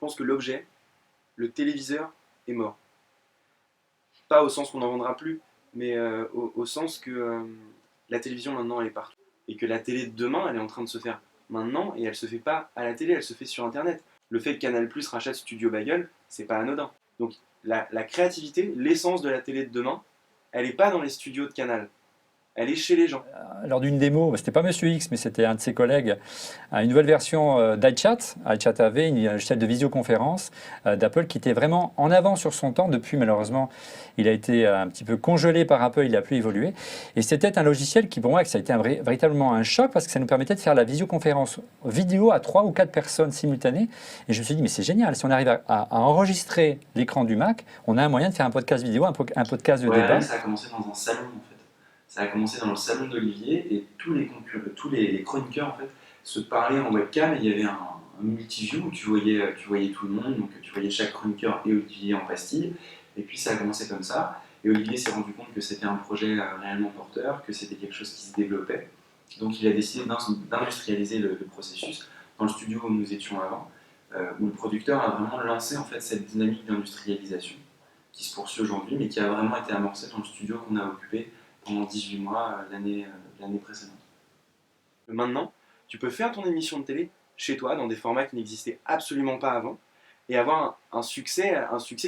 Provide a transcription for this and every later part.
pense que l'objet, le téléviseur, est mort. Pas au sens qu'on n'en vendra plus, mais au sens que la télévision maintenant elle est partout. Et que la télé de demain elle est en train de se faire maintenant et elle se fait pas à la télé, elle se fait sur internet. Le fait que Canal+ rachète Studio Bagel, c'est pas anodin. Donc la créativité, l'essence de la télé de demain, elle est pas dans les studios de Canal, elle est chez les gens. Lors d'une démo, c'était pas Monsieur X, mais c'était un de ses collègues, à une nouvelle version d'iChat. iChat avait une logiciel de visioconférence d'Apple qui était vraiment en avant sur son temps. Depuis, malheureusement, il a été un petit peu congelé par Apple, il n'a plus évolué. Et c'était un logiciel qui, pour moi, ça a été véritablement un choc parce que ça nous permettait de faire la visioconférence vidéo à 3 ou 4 personnes simultanées. Et je me suis dit, mais c'est génial, si on arrive à enregistrer l'écran du Mac, on a un moyen de faire un podcast vidéo, un podcast de débat. Ça a commencé dans un salon en fait. Ça a commencé dans le salon d'Olivier et tous les chroniqueurs en fait se parlaient en webcam et il y avait un multiview où tu voyais tout le monde, donc tu voyais chaque chroniqueur et Olivier en pastille. Et puis ça a commencé comme ça. Et Olivier s'est rendu compte que c'était un projet réellement porteur, que c'était quelque chose qui se développait. Donc il a décidé d'industrialiser le processus dans le studio où nous étions avant, où le producteur a vraiment lancé en fait cette dynamique d'industrialisation qui se poursuit aujourd'hui, mais qui a vraiment été amorcée dans le studio qu'on a occupé pendant 18 mois l'année précédente. Maintenant, tu peux faire ton émission de télé chez toi, dans des formats qui n'existaient absolument pas avant, et avoir un succès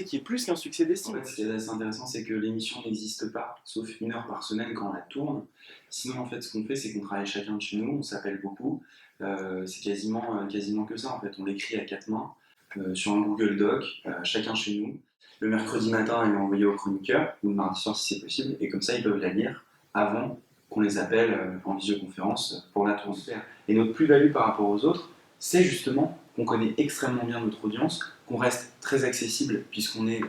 qui est plus qu'un succès d'estime. En fait, ce qui est assez intéressant, c'est que l'émission n'existe pas, sauf 1 heure par semaine quand on la tourne. Sinon, en fait, ce qu'on fait, c'est qu'on travaille chacun de chez nous, on s'appelle beaucoup. C'est quasiment que ça, en fait. On l'écrit à 4 mains, sur un Google Doc, chacun chez nous. Le mercredi matin, elle est envoyée aux chroniqueurs, ou le mardi soir si c'est possible, et comme ça, ils peuvent la lire avant qu'on les appelle en visioconférence pour la tourner. Et notre plus-value par rapport aux autres, c'est justement qu'on connaît extrêmement bien notre audience, qu'on reste très accessible puisqu'on n'est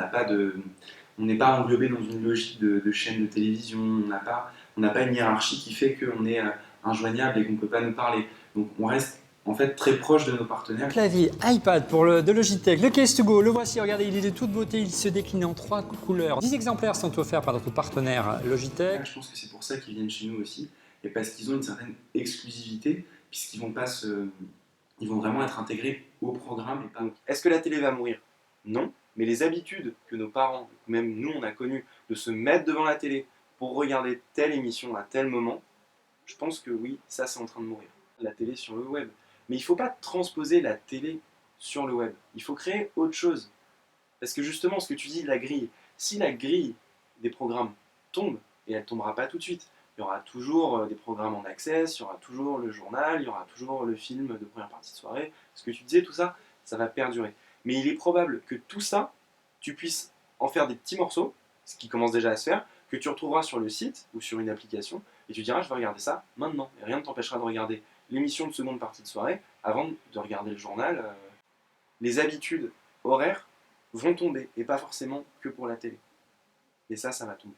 pas englobé dans une logique de chaîne de télévision, on n'a pas une hiérarchie qui fait qu'on est injoignable et qu'on ne peut pas nous parler. Donc on reste en fait très proche de nos partenaires. Clavier iPad de Logitech, le Case to Go, le voici, regardez, il est de toute beauté, il se décline en 3 couleurs. 10 exemplaires sont offerts par notre partenaire Logitech. Je pense que c'est pour ça qu'ils viennent chez nous aussi, et parce qu'ils ont une certaine exclusivité, puisqu'ils vont pas ils vont vraiment être intégrés au programme. Et pas... Est-ce que la télé va mourir? Non, mais les habitudes que nos parents, même nous on a connues, de se mettre devant la télé pour regarder telle émission à tel moment, je pense que oui, ça c'est en train de mourir. La télé sur le web. Mais il ne faut pas transposer la télé sur le web. Il faut créer autre chose. Parce que justement, ce que tu dis, la grille, si la grille des programmes tombe, et elle ne tombera pas tout de suite, il y aura toujours des programmes en access, il y aura toujours le journal, il y aura toujours le film de première partie de soirée. Ce que tu disais, tout ça, ça va perdurer. Mais il est probable que tout ça, tu puisses en faire des petits morceaux, ce qui commence déjà à se faire, que tu retrouveras sur le site ou sur une application, et tu diras, je vais regarder ça maintenant. Et rien ne t'empêchera de regarder l'émission de seconde partie de soirée avant de regarder le journal. Les habitudes horaires vont tomber, et pas forcément que pour la télé. Et ça va tomber.